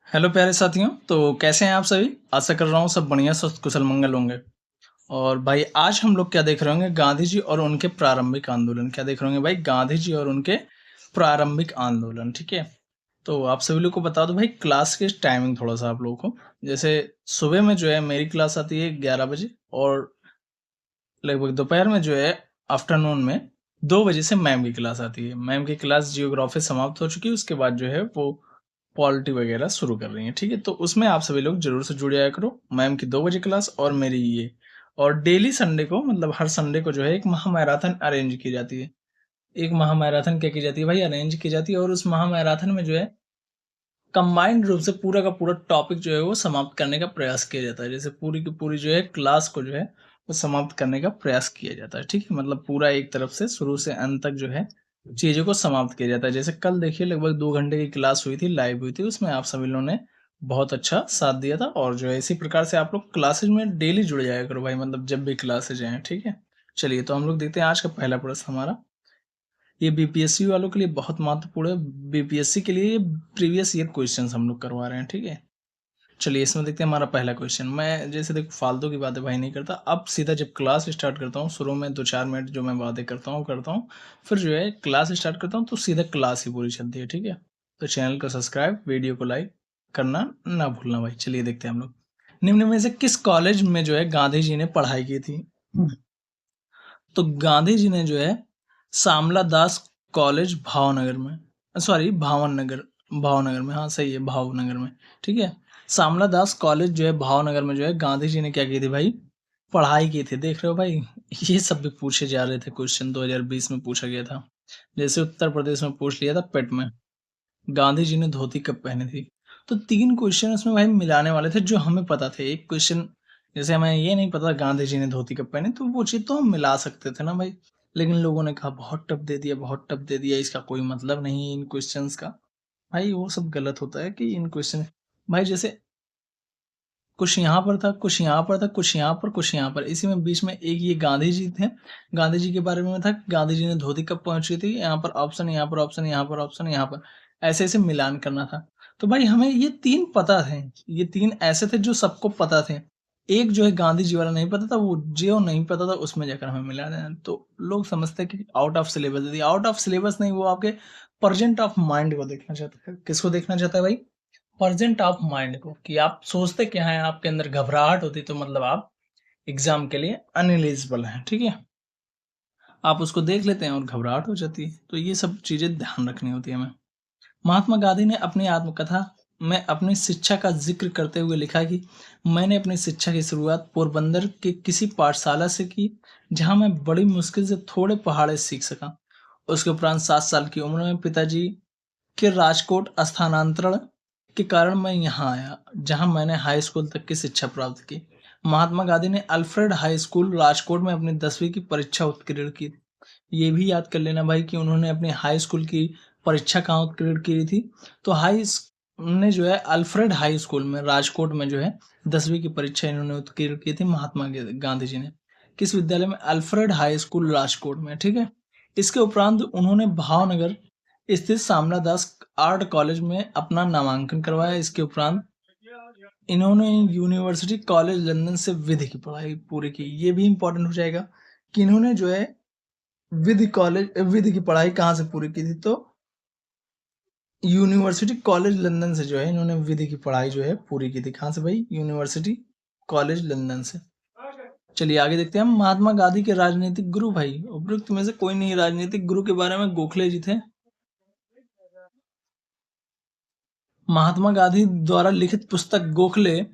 Hello प्यारे साथियों, तो कैसे हैं आप सभी? आशा कर रहा हूँ सब बढ़िया स्वस्थ कुशल मंगल होंगे। और भाई आज हम लोग क्या देख रहे होंगे? गांधी जी और उनके प्रारंभिक आंदोलन। क्या देख रहे होंगे भाई? गांधी जी और उनके प्रारंभिक आंदोलन। ठीक है, तो आप सभी लोग को बता दो भाई क्लास की टाइमिंग थोड़ा सा आप लोगों को। जैसे सुबह में जो है मेरी क्लास आती है 11 बजे, और लगभग दोपहर में जो है आफ्टरनून में 2 बजे से मैम की क्लास आती है। मैम की क्लास जियोग्राफी समाप्त हो चुकी है, उसके बाद जो है वो पॉलिटी वगैरह शुरू कर रही है। ठीक है, तो उसमें आप सभी लोग जरूर से जुड़ जाया करो। मैम की 2 बजे क्लास और मेरी ये। और डेली संडे को, मतलब हर संडे को जो है एक महा मैराथन अरेंज की जाती है। एक महा मैराथन क्या की जाती है भाई? अरेंज की जाती है। और उस महा मैराथन में जो है कंबाइंड रूप से पूरा का पूरा टॉपिक जो है वो समाप्त करने का प्रयास किया जाता है। जैसे पूरी की पूरी जो है क्लास को जो है वो समाप्त करने का प्रयास किया जाता है। ठीक है, मतलब पूरा एक तरफ से शुरू से अंत तक जो है चीजों को समाप्त किया जाता है। जैसे कल देखिए लगभग 2 घंटे की क्लास हुई थी, लाइव हुई थी, उसमें आप सभी लोगों ने बहुत अच्छा साथ दिया था। और जो है इसी प्रकार से आप लोग क्लासेज में डेली जुड़ जाया करो भाई, मतलब जब भी क्लासेज आए। ठीक है, चलिए तो हम लोग देखते हैं आज का पहला प्रश्न हमारा। ये बीपीएससी वालों के लिए बहुत महत्वपूर्ण है। बीपीएससी के लिए प्रीवियस ईयर क्वेश्चंस हम लोग करवा रहे हैं। ठीक है, चलिए इसमें देखते हैं हमारा पहला क्वेश्चन। मैं जैसे देखो फालतू की बातें भाई नहीं करता, अब सीधा जब क्लास स्टार्ट करता हूँ शुरू में 2-4 मिनट जो मैं बातें करता हूँ, फिर जो है क्लास स्टार्ट करता हूँ तो सीधा क्लास ही पूरी चलती है। ठीक है, तो चैनल को सब्सक्राइब, वीडियो को लाइक करना ना भूलना भाई। चलिए देखते हैं हम लोग। निम्न में से किस कॉलेज में जो है गांधी जी ने पढ़ाई की थी? तो गांधी जी ने जो है श्यामला दास कॉलेज भावनगर में, सॉरी भावनगर, भावनगर में, हाँ सही है, भावनगर में। ठीक है, श्यामला दास कॉलेज जो है भावनगर में जो है गांधी जी ने क्या की थी भाई? पढ़ाई की थी। देख रहे हो भाई, ये सब भी पूछे जा रहे थे क्वेश्चन, 2020 में पूछा गया था। जैसे उत्तर प्रदेश में पूछ लिया था पेट में, गांधी जी ने धोती कब पहनी थी। तो 3 क्वेश्चन उसमें भाई मिलाने वाले थे जो हमें पता थे। एक क्वेश्चन जैसे हमें ये नहीं पता गांधी जी ने धोती कब पहनी, तो वो चीज तो हम मिला सकते थे ना भाई। लेकिन लोगों ने कहा बहुत टफ दे दिया, बहुत टफ दे दिया, इसका कोई मतलब नहीं है इन क्वेश्चंस का। भाई वो सब गलत होता है कि इन क्वेश्चन, भाई जैसे कुछ यहाँ पर था, कुछ यहाँ पर था, कुछ यहाँ पर, कुछ यहाँ पर, इसी में बीच में एक ये गांधी जी थे। गांधी जी के बारे में था, गांधी जी ने धोती कब पहुंची थी, यहाँ पर ऑप्शन, यहाँ पर ऑप्शन, यहाँ पर ऑप्शन, यहाँ पर, ऐसे ऐसे मिलान करना था। तो भाई हमें ये 3 पता थे। ये 3 ऐसे थे जो सबको पता थे। एक जो है गांधी जी वाला नहीं पता था, वो जो नहीं पता था उसमें जाकर हमें मिला देना। तो लोग समझते हैं कि आउट ऑफ सिलेबस दे दिया। आउट ऑफ सिलेबस नहीं, वो आपके प्रेजेंट ऑफ माइंड को देखना चाहता है। किसको देखना चाहता है भाई? प्रेजेंट ऑफ माइंड को, कि आप सोचते क्या हैं, आपके अंदर घबराहट होती तो मतलब आप एग्जाम के लिए अनएलिजिबल हैं। ठीक है, आप उसको देख लेते हैं और घबराहट हो जाती है। तो ये सब चीजें ध्यान रखनी होती है हमें। महात्मा गांधी ने अपनी आत्मकथा में अपनी शिक्षा का जिक्र करते हुए लिखा कि मैंने अपनी शिक्षा की शुरुआत पोरबंदर के किसी पाठशाला से की, जहां मैं बड़ी मुश्किल से थोड़े पहाड़े सीख सका। उसके उपरांत 7 साल की उम्र में पिताजी के राजकोट स्थानांतरण के कारण मैं यहाँ आया, जहाँ मैंने हाई स्कूल तक की शिक्षा प्राप्त की। महात्मा गांधी ने अल्फ्रेड हाई स्कूल राजकोट में अपनी 10वीं की परीक्षा उत्तीर्ण की। ये भी याद कर लेना भाई कि उन्होंने अपनी हाई स्कूल की परीक्षा कहाँ उत्तीर्ण की थी। तो ने जो है अल्फ्रेड हाई स्कूल में राजकोट में जो है 10वीं की परीक्षा इन्होंने उत्तीर्ण की थी, महात्मा गांधी जी ने। किस विद्यालय में? अल्फ्रेड हाई स्कूल राजकोट में। ठीक है, इसके उपरांत उन्होंने भावनगर स्थित श्यामला दास आर्ट कॉलेज में अपना नामांकन करवाया। इसके उपरांत इन्होंने यूनिवर्सिटी कॉलेज लंदन से विधि की पढ़ाई पूरी की। ये भी इंपॉर्टेंट हो जाएगा कि इन्होंने जो है विधि की पढ़ाई कहाँ से पूरी की थी? तो यूनिवर्सिटी कॉलेज लंदन से जो है इन्होंने विधि की पढ़ाई जो है पूरी की थी। कहाँ से भाई? यूनिवर्सिटी कॉलेज लंदन से। चलिए आगे देखते हैं हम। महात्मा गांधी के राजनीतिक गुरु भाई, उपरोक्त में से कोई नहीं। राजनीतिक गुरु के बारे में गोखले जी थे। महात्मा गांधी द्वारा लिखित पुस्तक गोखले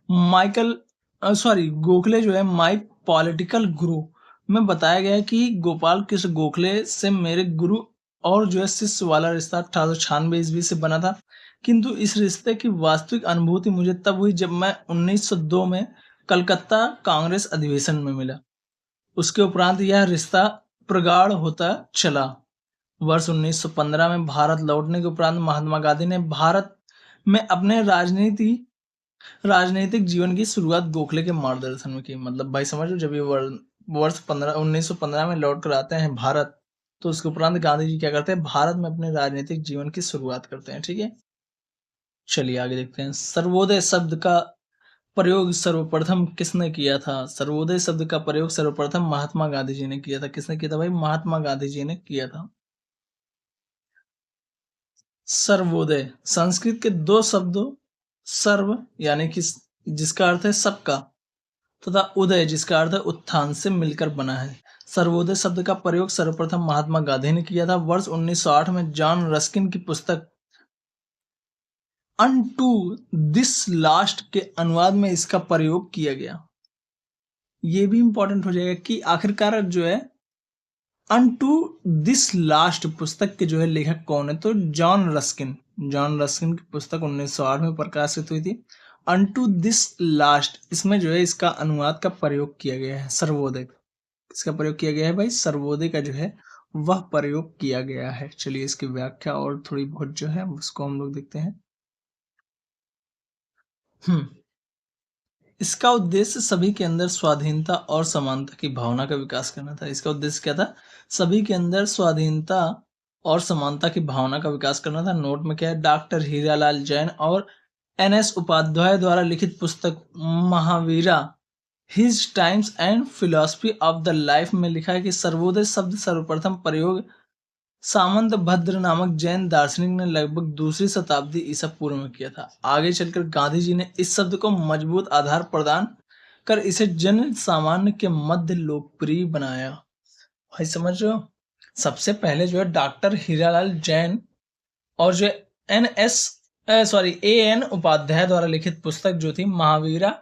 माइकल सॉरी गोखले जो है माई पॉलिटिकल गुरु में बताया गया है कि गोपाल कृष्ण गोखले से मेरे गुरु और जो है शिष्य वाला रिश्ता 1896 ईस्वी से बना था, किंतु इस रिश्ते की वास्तविक अनुभूति मुझे तब हुई जब मैं 1902 में कलकत्ता कांग्रेस अधिवेशन में मिला। उसके उपरांत यह रिश्ता प्रगाढ़ होता चला। वर्ष 1915 में भारत लौटने के उपरांत महात्मा गांधी ने भारत में अपने राजनीतिक जीवन की शुरुआत गोखले के मार्गदर्शन में की। मतलब भाई समझ लो, जब ये वर्ष 1915 में लौट कर आते हैं भारत, तो उसके उपरांत गांधी जी क्या करते हैं? भारत में अपने राजनीतिक जीवन की शुरुआत करते हैं। ठीक है, चलिए आगे देखते हैं। सर्वोदय शब्द का प्रयोग सर्वप्रथम किसने किया था? सर्वोदय शब्द का प्रयोग सर्वप्रथम महात्मा गांधी जी ने किया था। किसने किया था भाई? महात्मा गांधी जी ने किया था। सर्वोदय संस्कृत के दो शब्दों सर्व यानी कि जिसका अर्थ है सबका तथा उदय जिसका अर्थ है उत्थान से मिलकर बना है। सर्वोदय शब्द का प्रयोग सर्वप्रथम महात्मा गांधी ने किया था। वर्ष 1908 में जॉन रस्किन की पुस्तक अनटू दिस लास्ट के अनुवाद में इसका प्रयोग किया गया। ये भी इंपॉर्टेंट हो जाएगा कि आखिरकार जो है अनटू दिस लास्ट पुस्तक के जो है लेखक कौन है? तो जॉन रस्किन। जॉन रस्किन की पुस्तक 1908 में प्रकाशित हुई थी। अनटू दिस लास्ट इसमें जो है इसका अनुवाद का प्रयोग किया गया है। सर्वोदय इसका प्रयोग किया गया है भाई। सर्वोदय का जो है वह प्रयोग किया गया है। चलिए इसकी व्याख्या और थोड़ी बहुत जो है उसको हम लोग देखते हैं। हम्म इसका उद्देश्य सभी के अंदर स्वाधीनता और समानता की भावना का विकास करना था। इसका उद्देश्य क्या था? सभी के अंदर स्वाधीनता और समानता की भावना का विकास करना था। नोट में क्या है? डॉक्टर हीरालाल जैन और एन.एस. उपाध्याय द्वारा लिखित पुस्तक Mahavira his times and philosophy of the life में लिखा है कि सर्वोदय शब्द सर्वप्रथम प्रयोग सामंत भद्र नामक जैन दार्शनिक ने लगभग दूसरी शताब्दी ईसा पूर्व में किया था। आगे चलकर गांधी जी ने इस शब्द को मजबूत आधार प्रदान कर इसे जन सामान्य के मध्य लोकप्रिय बनाया। भाई समझ रहे हो? सबसे पहले जो है डॉक्टर हीरालाल जैन और जो ए.एन. उपाध्याय द्वारा लिखित पुस्तक जो थी Mahavira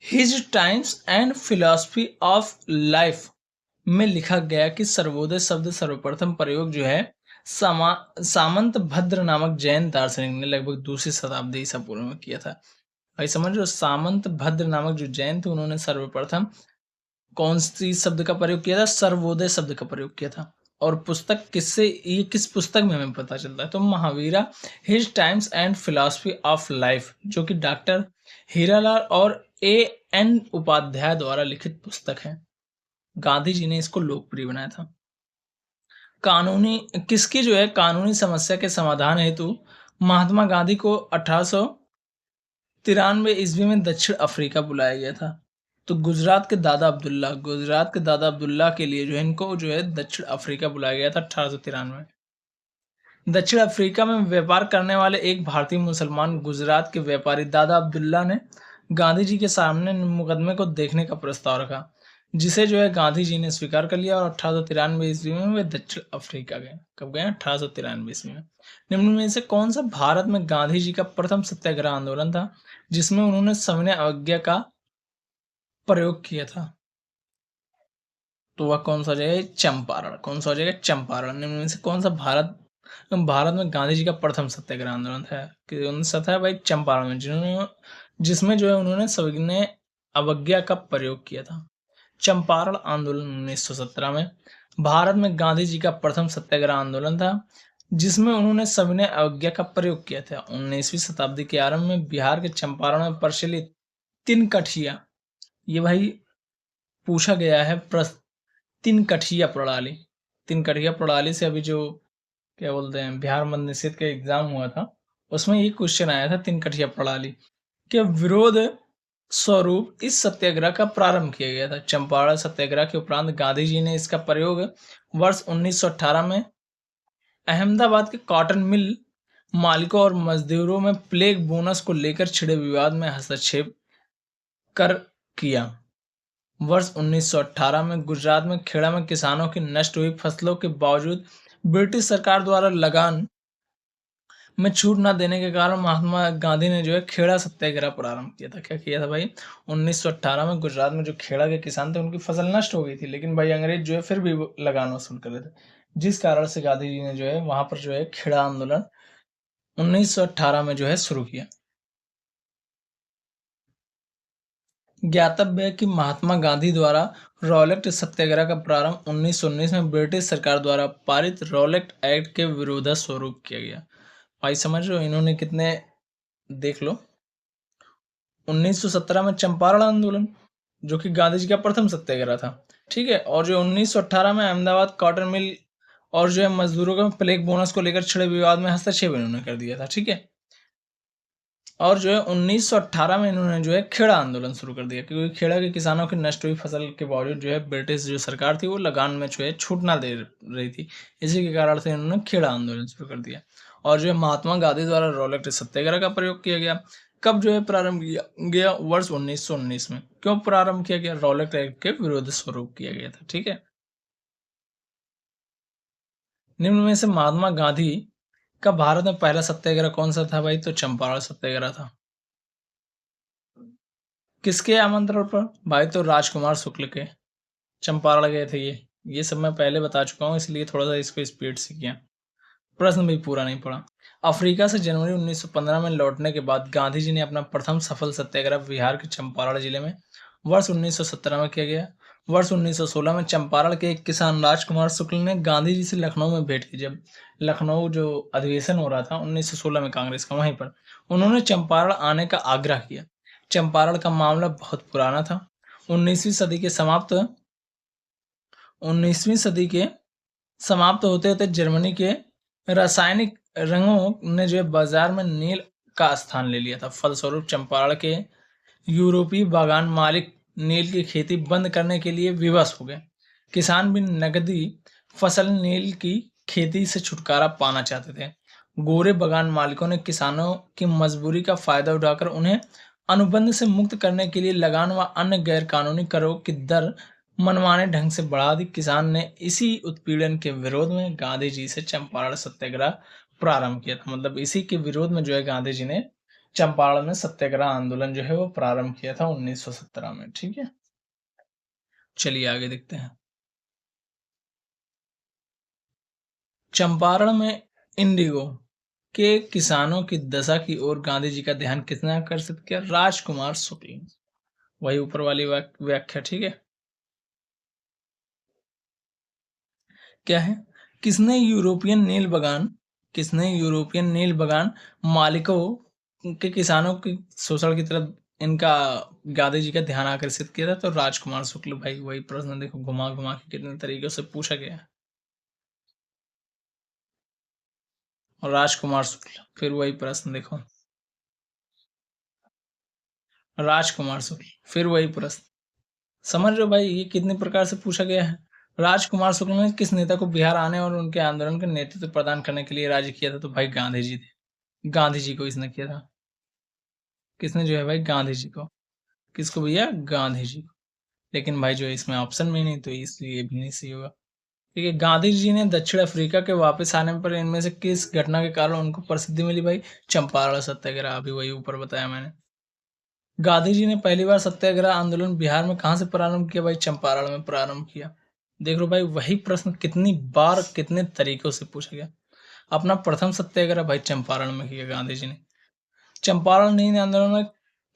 his times and philosophy of life में लिखा गया कि सर्वोदय शब्द सर्वप्रथम प्रयोग जो है सामंत भद्र नामक जैन दार्शनिक ने लगभग दूसरी शताब्दी ईसा पूर्व में किया था। भाई समझ रहे हो? सामंत भद्र नामक जो जैन थे उन्होंने सर्वप्रथम कौन सी शब्द का प्रयोग किया था? सर्वोदय शब्द का प्रयोग किया था। और पुस्तक किससे, ये किस पुस्तक में हमें पता चलता है? तो Mahavira his times and philosophy of life जो कि डॉक्टर हीरालाल और ए.एन. उपाध्याय द्वारा लिखित पुस्तक है। गांधी जी ने इसको लोकप्रिय बनाया था। कानूनी किसकी जो है कानूनी समस्या के समाधान हेतु महात्मा गांधी को 1893 ईस्वी में दक्षिण अफ्रीका बुलाया गया था। तो गुजरात के दादा अब्दुल्ला के लिए जो है इनको जो है दक्षिण अफ्रीका बुलाया गया था 1893 में। दक्षिण अफ्रीका में व्यापार करने वाले एक भारतीय मुसलमान गुजरात के व्यापारी दादा अब्दुल्ला ने गांधी जी के सामने मुकदमे को देखने का प्रस्ताव रखा, जिसे जो है गांधी जी ने स्वीकार कर लिया और 1893 ईस्वी में वे दक्षिण अफ्रीका गए। कब गए? 1893 ईस्वी में। निम्न में से कौन सा भारत में गांधी जी का प्रथम सत्याग्रह आंदोलन था जिसमें उन्होंने सविनय अवज्ञा का प्रयोग किया था? तो वह कौन सा हो जाएगा? चंपारण। कौन सा हो जाएगा? चंपारण। निम्न में से कौन सा भारत में गांधी जी का प्रथम सत्याग्रह आंदोलन था? कौन सा था भाई? चंपारण में, जिसमें जो है उन्होंने सविनय अवज्ञा का प्रयोग किया था। चंपारण आंदोलन 1917 में भारत में गांधी जी का प्रथम सत्याग्रह आंदोलन था जिसमें उन्होंने सविनय अवज्ञा का प्रयोग किया था। 19वीं शताब्दी के आरंभ में बिहार के चंपारण में प्रचलित तिनकठिया, ये भाई पूछा गया है तिनकठिया प्रणाली। तिनकठिया प्रणाली से अभी जो क्या बोलते हैं बिहार मध्य निषेध का एग्जाम हुआ था उसमें ये क्वेश्चन आया था तिनकठिया प्रणाली के विरोध स्वरूप इस सत्याग्रह का प्रारंभ किया गया था। चंपारण सत्याग्रह के उपरांत गांधी जी ने इसका प्रयोग वर्ष 1918 में अहमदाबाद के कॉटन मिल मालिकों और मजदूरों में प्लेग बोनस को लेकर छिड़े विवाद में हस्तक्षेप कर किया। वर्ष 1918 में गुजरात में खेड़ा में किसानों की नष्ट हुई फसलों के बावजूद ब्रिटिश सरकार द्वारा लगान में छूट न देने के कारण महात्मा गांधी ने जो है खेड़ा सत्याग्रह प्रारंभ किया था। क्या किया था भाई? 1918 में गुजरात में जो खेड़ा के किसान थे उनकी फसल नष्ट हो गई थी, लेकिन भाई अंग्रेज जो है फिर भी लगान वसूल कर रहे थे, जिस कारण से गांधी जी ने जो है वहां पर जो है खेड़ा आंदोलन 1918 में जो है शुरू किया। ज्ञातव्य है कि महात्मा गांधी द्वारा रॉलेट सत्याग्रह का प्रारंभ 1919 में ब्रिटिश सरकार द्वारा पारित रॉलेट एक्ट के विरोध स्वरूप किया गया। भाई समझ रहे हो? इन्होंने कितने, देख लो, 1917 में चंपारण आंदोलन जो कि गांधी जी का प्रथम सत्याग्रह था, ठीक है, और जो 1918 में अहमदाबाद कॉटन मिल और जो है मजदूरों के प्लेग बोनस को लेकर छिड़े विवाद में हस्तक्षेप इन्होंने कर दिया था, ठीक है। और जो है 1918 में इन्होंने जो है खेड़ा आंदोलन शुरू कर दिया, क्योंकि खेड़ा के किसानों की नष्ट हुई फसल के बावजूद जो है ब्रिटिश जो सरकार थी वो लगान में जो है छूट ना दे रही थी। इसी के कारण से इन्होंने खेड़ा आंदोलन शुरू कर दिया। और जो है महात्मा गांधी द्वारा रॉलेट सत्याग्रह का प्रयोग किया गया। कब जो है प्रारंभ किया गया? वर्ष 1919 में। क्यों प्रारंभ किया गया? रॉलेट एक्ट के विरोध स्वरूप किया गया था। ठीक है। निम्न में से महात्मा गांधी का भारत में पहला सत्याग्रह कौन सा था भाई? तो चंपारण सत्याग्रह था। किसके आमंत्रण पर? भाई तो राजकुमार शुक्ल के। चंपारण गए थे ये सब मैं पहले बता चुका हूँ, इसलिए थोड़ा सा इसको स्पीड से किया। प्रश्न भी पूरा नहीं पड़ा। अफ्रीका से जनवरी 1915 में लौटने के बाद गांधी जी ने अपना प्रथम सफल सत्याग्रह बिहार के चंपारण जिले में वर्ष 1917 में किया गया। वर्ष 1916 में चंपारण के एक किसान राजकुमार शुक्ल ने गांधी जी से लखनऊ में भेंट की। जब लखनऊ जो अधिवेशन हो रहा था 1916 में कांग्रेस का, वहीं पर उन्होंने चंपारण आने का आग्रह किया। चंपारण का मामला बहुत पुराना था। 19वीं सदी के समाप्त 19वीं सदी के समाप्त होते होते जर्मनी के रासायनिक रंगों ने जो है बाजार में नील का स्थान ले लिया था। फलस्वरूप चंपारण के यूरोपीय बागान मालिक नील की खेती बंद करने के लिए विवश हो गए। किसान भी नकदी फसल नील की खेती से छुटकारा पाना चाहते थे। गोरे बागान मालिकों ने किसानों की मजबूरी का फायदा उठाकर उन्हें अनुबंध से मुक्त करने के लिए लगान व अन्य गैर कानूनी करों की दर मनमाने ढंग से बढ़ा दी। किसान ने इसी उत्पीड़न के विरोध में गांधी जी से चंपारण सत्याग्रह प्रारंभ किया था। मतलब इसी के विरोध में जो है गांधी जी ने चंपारण में सत्याग्रह आंदोलन जो है वो प्रारंभ किया था 1917 में। ठीक है, चलिए आगे देखते हैं। चंपारण में इंडिगो के किसानों की दशा की ओर गांधी जी का ध्यान किसने आकर्षित किया? राजकुमार शुक्ल। वही ऊपर वाली व्याख्या। ठीक है, क्या है? किसने यूरोपियन नील बगान किसने यूरोपियन नील बगान मालिकों के किसानों के शोषण की तरफ इनका गांधी जी का ध्यान आकर्षित किया था? तो राजकुमार शुक्ल। भाई वही प्रश्न देखो, घुमा घुमा के कितने तरीकों से पूछा गया है। और राजकुमार शुक्ल, फिर वही प्रश्न देखो, राजकुमार शुक्ल, फिर वही प्रश्न। समझ रहे हो भाई ये कितने प्रकार से पूछा गया है? राजकुमार शुक्ल ने किस नेता को बिहार आने और उनके आंदोलन का नेतृत्व प्रदान करने के लिए राजी किया था? तो भाई गांधी जी थे। गांधी जी को इसने किया था। किसने जो है भाई? गांधी जी को। किसको भैया? गांधी जी को। लेकिन भाई जो है इसमें ऑप्शन में ही नहीं, तो इसलिए ये भी नहीं सही होगा। ठीक है, गांधी जी ने दक्षिण अफ्रीका के वापस आने पर इनमें से किस घटना के कारण उनको प्रसिद्धि मिली? भाई चंपारण सत्याग्रह। अभी वही ऊपर बताया मैंने। गांधी जी ने पहली बार सत्याग्रह आंदोलन बिहार में कहाँ से प्रारंभ किया? भाई चंपारण में प्रारंभ किया। देख लो भाई वही प्रश्न कितनी बार कितने तरीकों से पूछा गया। अपना प्रथम सत्याग्रह भाई चंपारण में किया गांधी जी ने। चंपारण नील आंदोलन में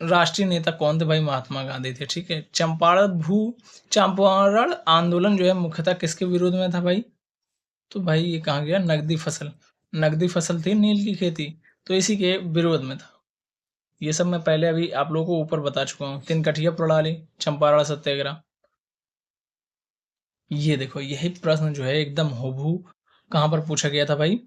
राष्ट्रीय नेता कौन थे? भाई महात्मा गांधी थे। ठीक है, चंपारण आंदोलन जो है मुख्यतः किसके विरोध में था भाई? तो भाई ये कहाँ गया? नगदी फसल थी नील की खेती, तो इसी के विरोध में था। ये सब मैं पहले अभी आप लोगों को ऊपर बता चुका हूँ। तीन कठिया प्रणाली, चंपारण सत्याग्रह। ये देखो यही प्रश्न जो है एकदम हूबहू कहाँ पर पूछा गया था भाई?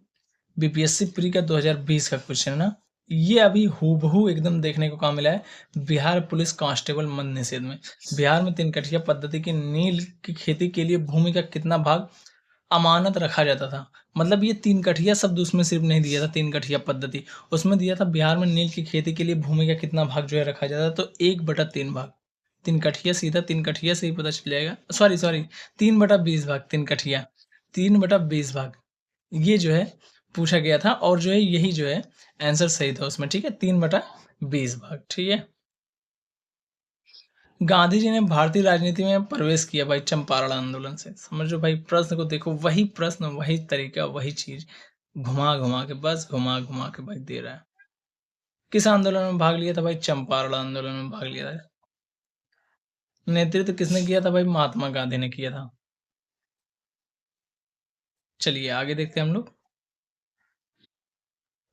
बीपीएससी प्री का 2020 का क्वेश्चन है ना। ये अभी हूबहू एकदम देखने को कहाँ मिला है? बिहार पुलिस कांस्टेबल मद निषेध में। बिहार में तीन कठिया पद्धति की नील की खेती के लिए भूमि का कितना भाग अमानत रखा जाता था? मतलब ये तीन कठिया शब्द उसमें सिर्फ नहीं दिया था, तीन कठिया पद्धति उसमें दिया था बिहार में नील की खेती के लिए भूमि का कितना भाग जो है रखा जाता था? तो 1/3 भाग। तीन कठिया सीधा तीन कठिया से ही पता चल जाएगा। सॉरी सॉरी, 3/20 भाग। तीन कठिया 3/20 भाग ये जो है पूछा गया था, और जो है यही जो है आंसर सही था उसमें। ठीक है, 3/20 भाग। ठीक है, गांधी जी ने भारतीय राजनीति में प्रवेश किया भाई चंपारण आंदोलन से। समझो भाई प्रश्न को देखो, वही प्रश्न वही तरीका वही चीज घुमा घुमा के, बस घुमा घुमा के भाई दे रहा है। किस आंदोलन में भाग लिया था भाई? चंपारण आंदोलन में भाग लिया था। नेतृत्व किसने किया था भाई? महात्मा गांधी ने किया था। चलिए आगे देखते हैं हम लोग।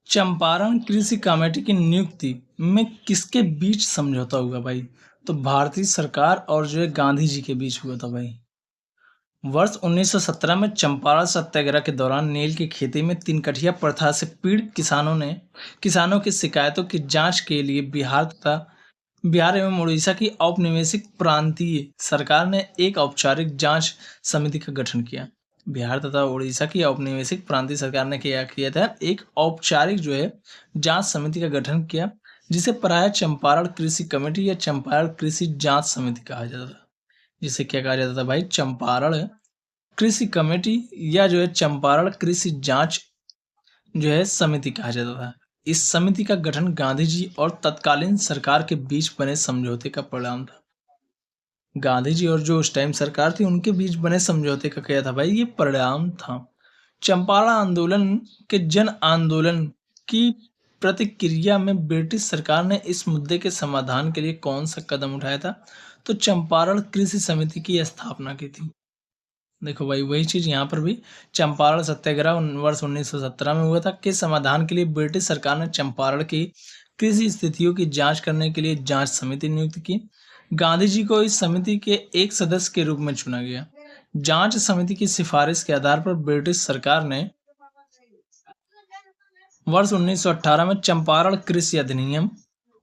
चंपारण कृषि कमेटी की नियुक्ति में किसके बीच समझौता हुआ भाई? तो भारतीय सरकार और जो है गांधी जी के बीच हुआ था भाई। वर्ष 1917 में चंपारण सत्याग्रह के दौरान नील की खेती में तीन-कठिया प्रथा से पीड़ित किसानों की शिकायतों की जांच के लिए बिहार एवं उड़ीसा की औपनिवेशिक प्रांतीय सरकार ने एक औपचारिक जांच समिति का गठन किया। बिहार तथा उड़ीसा की औपनिवेशिक प्रांतीय सरकार ने क्या किया था, एक औपचारिक जो है जांच समिति का गठन किया, जिसे प्रायः चंपारण कृषि कमेटी या चंपारण कृषि जांच समिति कहा जाता था। जिसे क्या कहा जाता था भाई, चंपारण कृषि कमेटी या जो है चंपारण कृषि जांच जो है समिति कहा जाता था। इस समिति का गठन गांधी जी और तत्कालीन सरकार के बीच बने समझौते का परिणाम था। गांधी जी और जो उस टाइम सरकार थी उनके बीच बने समझौते का क्या था भाई, ये परिणाम था। चंपारण आंदोलन के जन आंदोलन की प्रतिक्रिया में ब्रिटिश सरकार ने इस मुद्दे के समाधान के लिए कौन सा कदम उठाया था, तो चंपारण कृषि समिति की स्थापना की थी। देखो भाई, वही चीज यहाँ पर भी चंपारण सत्याग्रह वर्ष 1917 में हुआ था कि समाधान के लिए ब्रिटिश सरकार ने चंपारण की कृषि स्थितियों की जांच करने के लिए जांच समिति नियुक्त की। गांधी जी को इस समिति के एक सदस्य के रूप में चुना गया। जांच समिति की सिफारिश के आधार पर ब्रिटिश सरकार ने वर्ष 1918 में चंपारण कृषि अधिनियम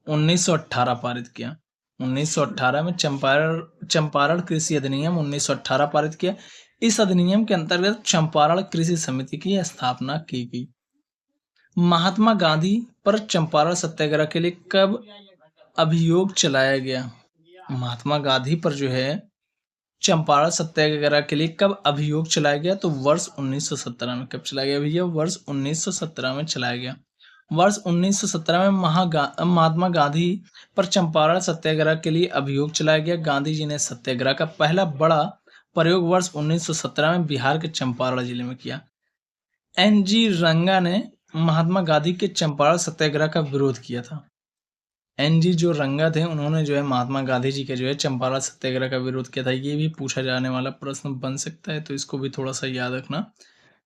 1918 पारित किया। 1918 में चंपारण कृषि अधिनियम 1918 पारित किया। इस अधिनियम के अंतर्गत चंपारण कृषि समिति की स्थापना की गई। महात्मा गांधी पर चंपारण सत्याग्रह के लिए कब अभियोग चलाया गया? महात्मा गांधी पर जो है चंपारण सत्याग्रह के लिए कब अभियोग चलाया गया, तो वर्ष 1917 में। कब चलाया गया भैया? वर्ष 1917 में चलाया गया। वर्ष 1917 में महात्मा गांधी पर चंपारण सत्याग्रह के लिए अभियोग चलाया गया। गांधी जी ने सत्याग्रह का पहला बड़ा प्रयोग वर्ष 1917 में बिहार के चंपारण जिले में किया। एन.जी. रंगा ने महात्मा गांधी के चंपारण सत्याग्रह का विरोध किया था। एन.जी. जो रंगा थे, उन्होंने जो है महात्मा गांधी जी के जो है चंपारण सत्याग्रह का विरोध किया था। ये भी पूछा जाने वाला प्रश्न बन सकता है, तो इसको भी थोड़ा सा याद रखना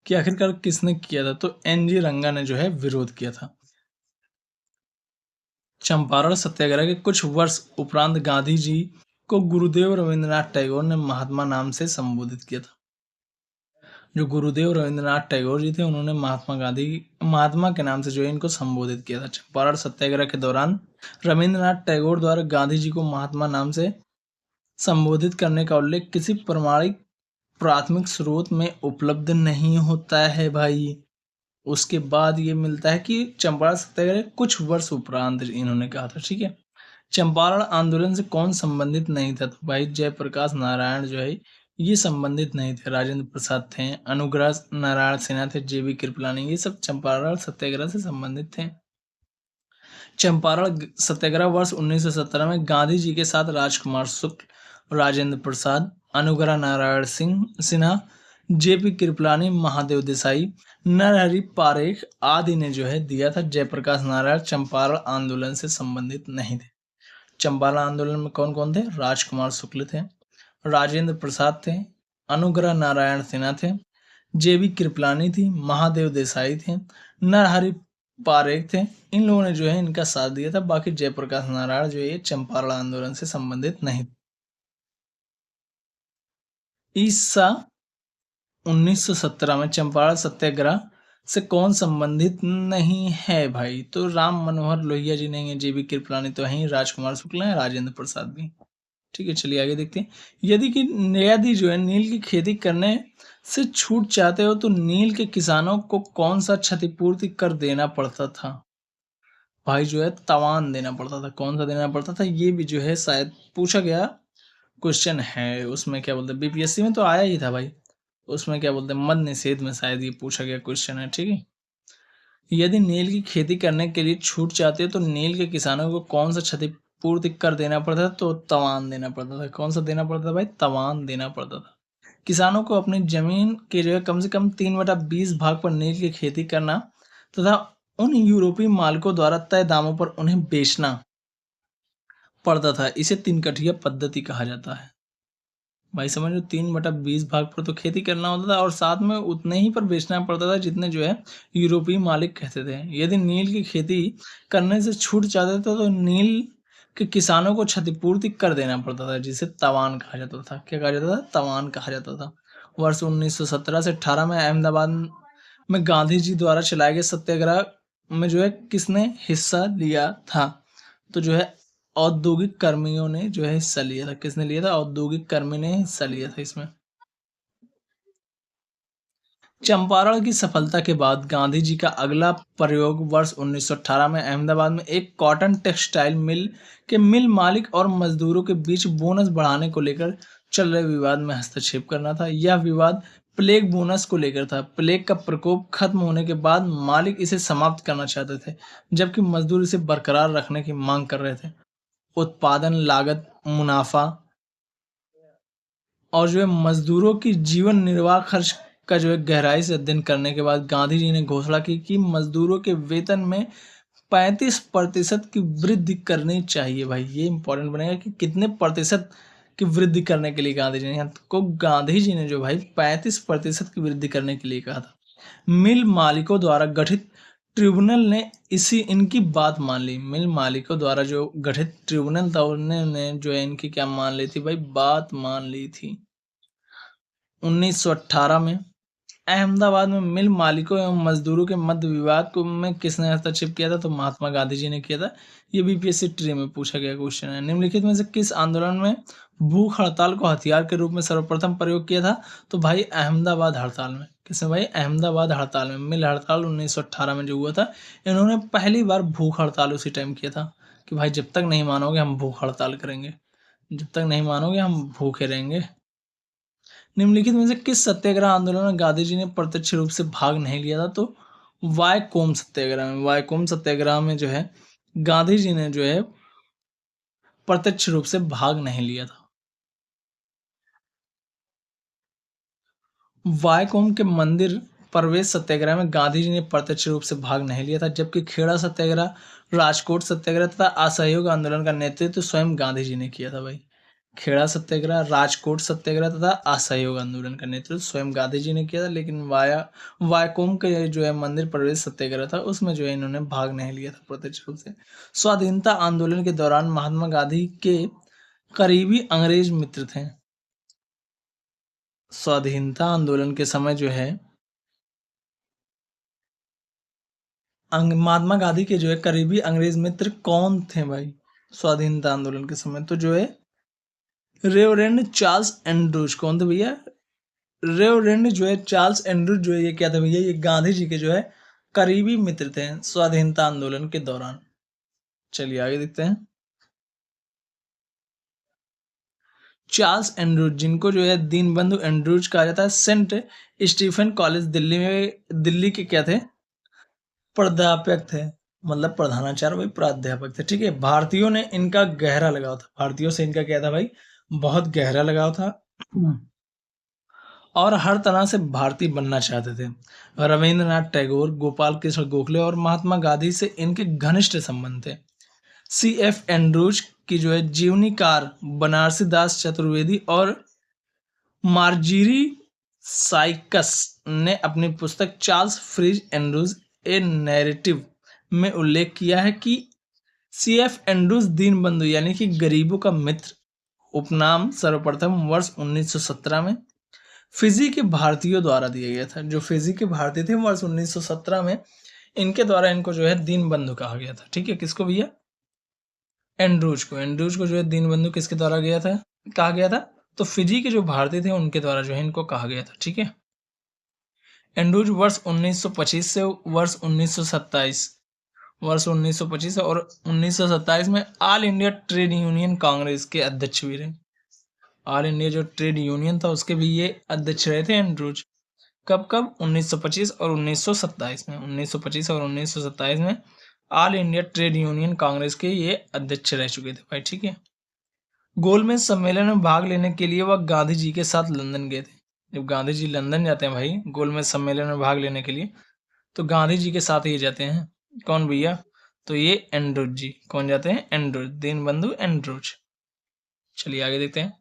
कि आखिरकार किसने किया था। तो एन.जी. रंगा ने जो है विरोध किया था। चंपारण सत्याग्रह के कुछ वर्ष उपरांत गांधी जी को गुरुदेव रविंद्रनाथ टैगोर ने महात्मा नाम से संबोधित किया था। जो गुरुदेव रविंद्रनाथ टैगोर जी थे, उन्होंने महात्मा के नाम से जो है इनको संबोधित किया था। चंपारण सत्याग्रह के दौरान रविंद्रनाथ टैगोर द्वारा गांधी जी को महात्मा नाम से संबोधित करने का उल्लेख किसी प्रमाणिक प्राथमिक स्रोत में उपलब्ध नहीं होता है भाई। उसके बाद ये मिलता है कि चंपारण सत्याग्रह कुछ वर्ष उपरांत इन्होंने कहा था। ठीक है, चंपारण आंदोलन से कौन संबंधित नहीं था, तो भाई जयप्रकाश नारायण जो है ये संबंधित नहीं थे। राजेंद्र प्रसाद थे, अनुग्रह नारायण सिन्हा थे, जे.बी. कृपलानी, ये सब चंपारण सत्याग्रह से संबंधित थे। चंपारण सत्याग्रह वर्ष 1917 में गांधी जी के साथ राजकुमार शुक्ल, राजेंद्र प्रसाद, अनुग्रह नारायण सिन्हा, जे.पी. कृपलानी, महादेव देसाई, नरहरि पारेख आदि ने जो है दिया था। जयप्रकाश नारायण चंपारण आंदोलन से संबंधित नहीं थे। चंपारण आंदोलन में कौन कौन थे? राजकुमार शुक्ल थे, राजेंद्र प्रसाद थे, अनुग्रह नारायण सिन्हा थे, जे.बी. कृपलानी थी, महादेव देसाई थे, नरहरि पारेख थे। इन लोगों ने जो है इनका साथ दिया था। बाकी जयप्रकाश नारायण जो है चंपारण आंदोलन से संबंधित नहीं। ईसा 1917 में चंपारण सत्याग्रह से कौन संबंधित नहीं है भाई? तो राम मनोहर लोहिया जी नहीं है, जे.बी. कृपलानी तो हैं, राजकुमार शुक्ला है, राजेंद्र प्रसाद भी। ठीक है, चलिए आगे देखते हैं। यदि जो है नील की खेती करने से छूट चाहते हो तो नील के किसानों को कौन सा क्षतिपूर्ति कर देना पड़ता था? भाई जो है तवान देना पड़ता था। कौन सा देना पड़ता था? ये भी जो है शायद पूछा गया क्वेश्चन है। उसमें क्या बोलते हैं, बीपीएससी में तो आया ही था भाई। उसमें क्या बोलते हैं, मद निषेध में शायद ये पूछा गया क्वेश्चन है। ठीक है, यदि नील की खेती करने के लिए छूट चाहते हो तो नील के किसानों को कौन सा क्षतिपूर्ति कर देना पड़ता था? तो तवान देना पड़ता था। कौन सा देना पड़ता था भाई? तवान देना पड़ता था। किसानों को अपनी जमीन के जो है कम से कम 3/20 भाग पर नील की खेती करना तथा उन यूरोपीय मालिकों द्वारा तय दामों पर उन्हें बेचना पड़ता था। इसे तीन कठिया पद्धति कहा जाता है। भाई समझ लो, 3/20 भाग पर तो खेती करना होता था और साथ में उतने ही पर बेचना पड़ता था जितने जो है यूरोपीय मालिक कहते थे। यदि नील की खेती करने से छूट जाते थे तो नील के किसानों को क्षतिपूर्ति कर देना पड़ता था, जिसे तवान कहा जाता था। क्या कहा जाता था? तवान कहा जाता था। वर्ष 1917 से 18 में अहमदाबाद में गांधी जी द्वारा चलाए गए सत्याग्रह में जो है किसने हिस्सा लिया था? तो जो है औद्योगिक कर्मियों ने जो है हिस्सा लिया था। किसने लिया था? औद्योगिक कर्मी ने हिस्सा लिया था इसमें। चंपारण की सफलता के बाद गांधी जी का अगला प्रयोग वर्ष 1918 में अहमदाबाद में एक कॉटन टेक्सटाइल मिल के मिल मालिक और मजदूरों के बीच बोनस बढ़ाने को लेकर चल रहे विवाद में हस्तक्षेप करना था। यह विवाद प्लेग बोनस को लेकर था। प्लेग का प्रकोप खत्म होने के बाद मालिक इसे समाप्त करना चाहते थे, जबकि मजदूर इसे बरकरार रखने की मांग कर रहे थे। उत्पादन लागत, मुनाफा और जो है मजदूरों की जीवन निर्वाह खर्च का जो है गहराई से अध्ययन करने के बाद गांधी जी ने घोषणा की कि मजदूरों के वेतन में 35% की वृद्धि करनी चाहिए। भाई ये इंपॉर्टेंट बनेगा कि कितने प्रतिशत की वृद्धि करने के लिए गांधी जी ने, को गांधी जी ने जो भाई 35% की वृद्धि करने के लिए कहा था। मिल मालिकों द्वारा गठित ट्रिब्यूनल ने इसी इनकी बात मान ली। मिल मालिकों द्वारा जो गठित ट्रिब्यूनल था उन्होंने जो है इनकी क्या मान ली थी भाई? बात मान ली थी। 1918 में अहमदाबाद में मिल मालिकों एवं मजदूरों के मध्य विवाद को में किसने हस्तक्षेप किया था? तो महात्मा गांधी जी ने किया था। ये बीपीएससी ट्री में पूछा गया क्वेश्चन है। निम्नलिखित में से किस आंदोलन में भूख हड़ताल को हथियार के रूप में सर्वप्रथम प्रयोग किया था? तो भाई अहमदाबाद हड़ताल में। किसने भाई? अहमदाबाद हड़ताल में। मिल हड़ताल 1918 में जो हुआ था, इन्होंने पहली बार भूख हड़ताल उसी टाइम किया था कि भाई जब तक नहीं मानोगे हम भूख हड़ताल करेंगे, जब तक नहीं मानोगे हम भूखे रहेंगे। निम्नलिखित में से किस सत्याग्रह आंदोलन में गांधी जी ने प्रत्यक्ष रूप से भाग नहीं लिया था? तो वायकोम सत्याग्रह में। वायकोम सत्याग्रह में जो है गांधी जी ने जो है प्रत्यक्ष रूप से भाग नहीं लिया था। वायकोम के मंदिर प्रवेश सत्याग्रह में गांधी जी ने प्रत्यक्ष रूप से भाग नहीं लिया था, जबकि खेड़ा सत्याग्रह, राजकोट सत्याग्रह तथा असहयोग आंदोलन का नेतृत्व स्वयं गांधी जी ने किया था। भाई खेड़ा सत्याग्रह, राजकोट सत्याग्रह तथा असहयोग आंदोलन का नेतृत्व स्वयं गांधी जी ने किया था, लेकिन वायकोम के जो है मंदिर प्रवेश सत्याग्रह था उसमें जो है इन्होंने भाग नहीं लिया था प्रत्यक्ष रूप से। स्वाधीनता आंदोलन के दौरान महात्मा गांधी के करीबी अंग्रेज मित्र थे। स्वाधीनता आंदोलन के समय जो है महात्मा गांधी के जो है करीबी अंग्रेज मित्र कौन थे भाई स्वाधीनता आंदोलन के समय? तो जो है रेवरेंड चार्ल्स एंड्रूज। कौन थे भैया? रेवरेंड जो है चार्ल्स एंड्रूज जो है ये क्या थे भैया? ये गांधी जी के जो है करीबी मित्र थे स्वाधीनता आंदोलन के दौरान। चलिए आगे देखते हैं। चार्ल्स एंड्रूज, जिनको जो है दीनबंधु एंड्रूज कहा जाता है, सेंट स्टीफन कॉलेज दिल्ली में, दिल्ली के क्या थे? प्राध्यापक थे। मतलब प्रधानाचार्य भाई प्राध्यापक थे। ठीक है। भारतीयों ने इनका गहरा लगाव था। भारतीयों से इनका क्या था भाई? बहुत गहरा लगाव था और हर तरह से भारतीय बनना चाहते थे। रविंद्रनाथ टैगोर, गोपाल कृष्ण गोखले और महात्मा गांधी से इनके घनिष्ठ संबंध थे। सी एफ एंड्रूज की जो है जीवनीकार बनारसी दास चतुर्वेदी और मार्जिरी साइकस ने अपनी पुस्तक चार्ल्स फ्रीज एंड्रूज ए नैरेटिव में उल्लेख किया है कि सी एफ एंड्रूज दीनबंधु यानी कि गरीबों का मित्र उपनाम सर्वप्रथम वर्ष 1917 में फिजी के भारतीयों द्वारा दिया गया था। जो फिजी के भारतीय थे वर्ष 1917 में इनके द्वारा इनको जो है दीनबंधु कहा गया था। ठीक है। किसको भैया? एंड्रूज को। एंड्रूज को जो है दीनबंधु किसके द्वारा गया था, कहा गया था? तो फिजी के जो भारतीय थे उनके द्वारा जो है इनको कहा गया था। ठीक है। एंड्रूज वर्ष 1925 से वर्ष 1925 और 1927 में all India trade union Congress के अध्यक्ष भी रहे। ऑल इंडिया जो ट्रेड यूनियन था उसके भी ये अध्यक्ष रहे थे एंड्रूज। कब कब? 1925 और 1927 में। 1925 और 1927 में all India trade union Congress के ये अध्यक्ष रह चुके थे भाई। ठीक है। गोलमेज सम्मेलन में भाग लेने के लिए वह गांधी जी के साथ लंदन गए थे। जब गांधी जी लंदन जाते हैं भाई गोलमेज सम्मेलन में भाग लेने के लिए, तो गांधी जी के साथ ही जाते हैं। कौन भैया? तो ये एंड्रूज जी। कौन जाते हैं? Andrews, Deenbandhu Andrews. चलिए आगे देखते हैं।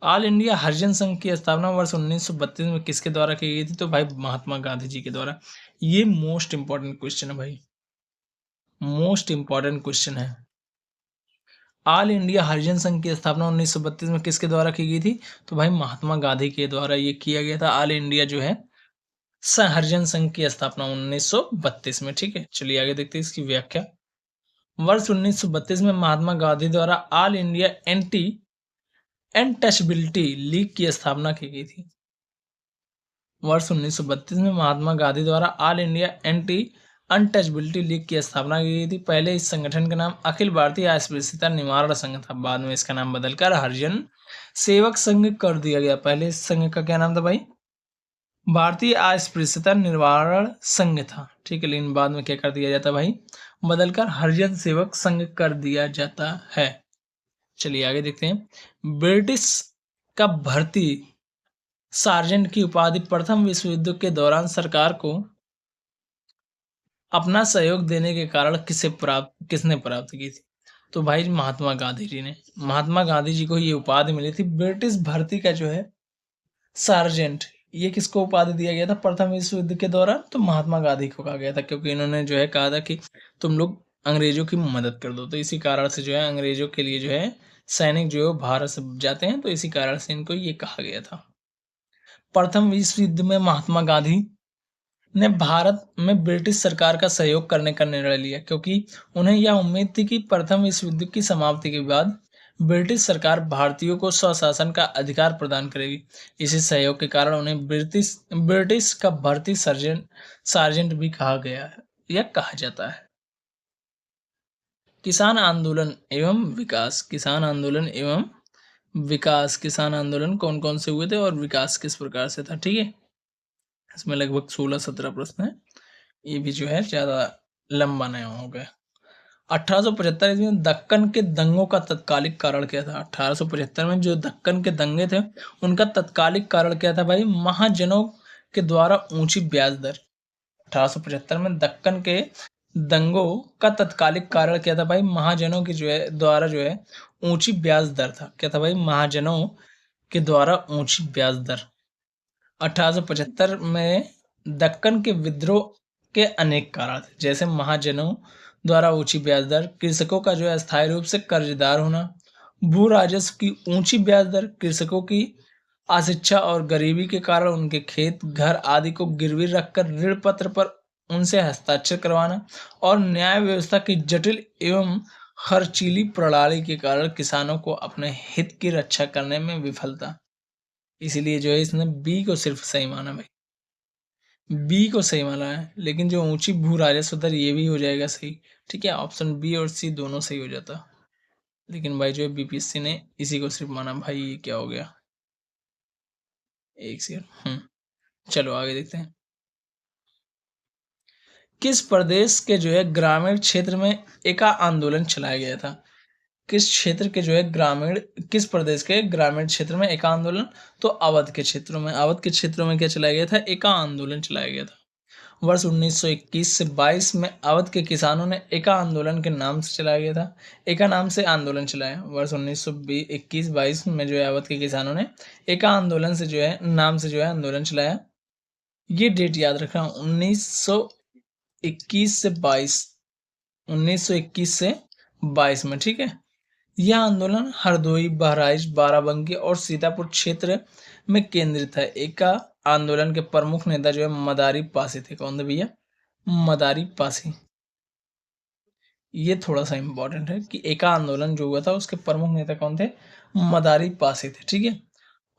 ऑल इंडिया हरिजन संघ की स्थापना वर्ष 1932 में किसके द्वारा की गई थी? तो भाई महात्मा गांधी जी के द्वारा। ये मोस्ट इंपॉर्टेंट क्वेश्चन है भाई, मोस्ट इंपॉर्टेंट क्वेश्चन है। ऑल इंडिया हरिजन संघ की स्थापना 1932 में किसके द्वारा की गई थी? तो भाई महात्मा गांधी के द्वारा ये किया गया था। ऑल इंडिया जो है हरिजन संघ की स्थापना 1932 में। ठीक है, चलिए आगे देखते हैं इसकी व्याख्या। वर्ष 1932 में महात्मा गांधी द्वारा all India anti untouchability league की स्थापना की गई थी। वर्ष 1932 में महात्मा गांधी द्वारा all India anti untouchability league की स्थापना की गई थी। पहले इस संगठन का नाम अखिल भारतीय अस्पृश्यता निवारण संघ था, बाद में इसका नाम बदलकर हरिजन सेवक संघ कर दिया गया। पहले इस संघ का क्या नाम था भाई? भारतीय अस्पृश्यता निवारण संघ था। ठीक है, लेकिन बाद में क्या कर दिया जाता भाई? बदलकर हरिजन सेवक संघ कर दिया जाता है। चलिए आगे देखते हैं। ब्रिटिश का भर्ती सार्जेंट की उपाधि प्रथम विश्व युद्ध के दौरान सरकार को अपना सहयोग देने के कारण किसने प्राप्त की थी? तो भाई महात्मा गांधी जी ने। महात्मा गांधी जी को ये उपाधि मिली थी ब्रिटिश भर्ती का जो है सार्जेंट। ये किसको उपाधि दिया गया था प्रथम विश्व युद्ध के दौरान? तो महात्मा गांधी को कहा गया था, क्योंकि इन्होंने जो है कहा था कि तुम लोग अंग्रेजों की मदद कर दो। तो इसी कारण से जो है अंग्रेजों के लिए जो है सैनिक जो है भारत से जाते हैं, तो इसी कारण से इनको ये कहा गया था। प्रथम विश्व युद्ध में महात्मा गांधी ने भारत में ब्रिटिश सरकार का सहयोग करने का निर्णय लिया, क्योंकि उन्हें यह उम्मीद थी कि प्रथम विश्व युद्ध की समाप्ति के बाद ब्रिटिश सरकार भारतीयों को स्वशासन का अधिकार प्रदान करेगी। इसी सहयोग के कारण उन्हें ब्रिटिश ब्रिटिश का भर्ती सार्जेंट भी कहा गया है या कहा जाता है। किसान आंदोलन एवं विकास। किसान आंदोलन एवं विकास। किसान आंदोलन कौन कौन से हुए थे और विकास किस प्रकार से था? ठीक है, इसमें लगभग 16-17 प्रश्न है। ये भी जो है ज्यादा लंबा नहीं हो गया। 1875 ईस्वी में दक्कन के दंगों का तत्कालिक कारण क्या था? 1875 में जो दक्कन के दंगे थे उनका तत्कालिक कारण क्या था भाई? महाजनों के द्वारा ऊंची ब्याज दर। 1875 में दक्कन के दंगों का तत्कालिक कारण क्या था भाई? महाजनों की जो है द्वारा जो है ऊंची ब्याज दर था। क्या था भाई? महाजनों के द्वारा ऊंची ब्याज दर। 1875 में दक्कन के विद्रोह के अनेक कारण थे, जैसे महाजनों द्वारा ऊंची ब्याज दर, कृषकों का जो है स्थायी रूप से कर्जदार होना, भू राजस्व की ऊंची ब्याज दर, कृषकों की अशिक्षा और गरीबी के कारण उनके खेत घर आदि को गिरवी रखकर ऋण पत्र पर उनसे हस्ताक्षर करवाना, और न्याय व्यवस्था की जटिल एवं खर्चीली प्रणाली के कारण किसानों को अपने हित की रक्षा करने में विफलता। इसीलिए जो है इसने बी को सिर्फ सही माना भाई, बी को सही माना है। लेकिन जो ऊंची भू राजस्व दर ये भी हो जाएगा सही। ठीक है, ऑप्शन बी और सी दोनों सही हो जाता, लेकिन भाई जो है बीपीएससी ने इसी को सिर्फ माना। भाई ये क्या हो गया? एक सेकंड। चलो आगे देखते हैं। किस प्रदेश के जो है ग्रामीण क्षेत्र में एका आंदोलन चलाया गया था? किस क्षेत्र के जो है ग्रामीण किस प्रदेश के ग्रामीण क्षेत्र में एका आंदोलन? तो अवध के क्षेत्रों में। अवध के क्षेत्रों में क्या चलाया गया था? एका आंदोलन चलाया गया था। वर्ष 1921 से 22 में अवध के किसानों ने एका आंदोलन के नाम से चलाया गया था। एका नाम से आंदोलन चलाया। वर्ष 1921-22 में जो है अवध के किसानों ने एका आंदोलन से जो है नाम से जो है आंदोलन चलाया। ये डेट याद रखना, 1921 से 22, 1921 से 22 में। ठीक है, यह आंदोलन हरदोई, बहराइच, बाराबंकी और सीतापुर क्षेत्र में केंद्रित है। एका आंदोलन के प्रमुख नेता जो है मदारी पासी थे। कौन थे भैया? मदारी पासी। ये थोड़ा सा इंपॉर्टेंट है कि एका आंदोलन जो हुआ था उसके प्रमुख नेता कौन थे? मदारी पासी थे। ठीक है,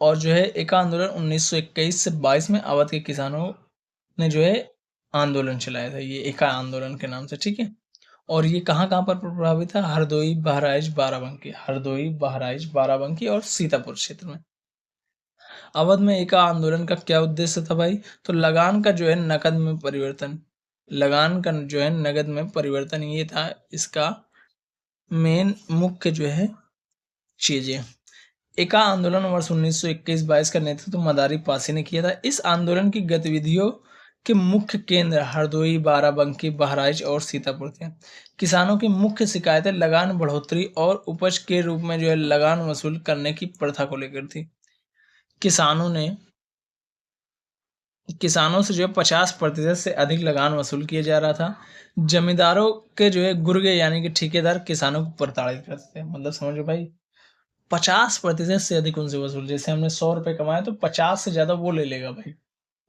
और जो है एका आंदोलन 1921 से 22 में अवध के किसानों ने जो है आंदोलन चलाया था, ये एका आंदोलन के नाम से। ठीक है, और ये कहाँ कहाँ पर प्रभावित था? हरदोई, बहराइच, बाराबंकी। हरदोई, बहराइच, बाराबंकी और सीतापुर क्षेत्र में। अवध में एका आंदोलन का क्या उद्देश्य था भाई? तो लगान का जो है नकद में परिवर्तन। लगान का जो है नगद में परिवर्तन, ये था इसका मेन मुख्य जो है चीजें। एका आंदोलन वर्ष 1921-22 का नेतृत्व मदारी पासी ने किया था। इस आंदोलन की गतिविधियों के मुख्य केंद्र हरदोई, बाराबंकी, बहराइच और सीतापुर थे। किसानों की मुख्य शिकायतें लगान बढ़ोतरी और उपज के रूप में जो है लगान वसूल करने की प्रथा को लेकर थी। किसानों ने किसानों से जो है 50% से अधिक लगान वसूल किया जा रहा था। जमींदारों के जो है गुर्गे यानी कि ठेकेदार किसानों को प्रताड़ित करते थे। मतलब समझो भाई, 50% से अधिक उनसे वसूल। जैसे हमने 100 रुपये कमाए तो 50 से ज्यादा वो ले लेगा भाई।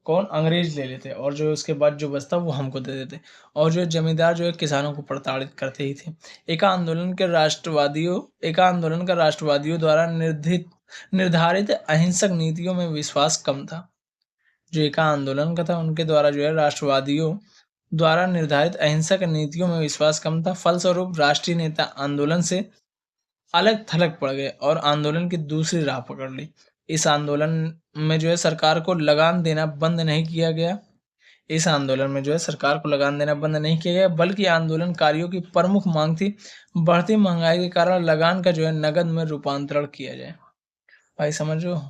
कौन? अंग्रेज ले लेते, और जो है उसके बाद जो बचता वो हमको दे देते। और जो है जमींदार जो है किसानों को प्रताड़ित करते ही थे। एका आंदोलन का राष्ट्रवादियों द्वारा निर्धारित अहिंसक नीतियों में विश्वास कम था। जो एका आंदोलन का था उनके द्वारा जो है राष्ट्रवादियों द्वारा निर्धारित अहिंसक नीतियों में विश्वास कम था। फलस्वरूप राष्ट्रीय नेता आंदोलन से अलग थलग पड़ गए और आंदोलन की दूसरी राह पकड़ ली। इस आंदोलन में जो है सरकार को लगान देना बंद नहीं किया गया। इस आंदोलन में जो है सरकार को लगान देना बंद नहीं किया गया, बल्कि आंदोलनकारियों की प्रमुख मांग थी बढ़ती महंगाई के कारण लगान का जो है नकद में रूपांतरण किया जाए। भाई समझो,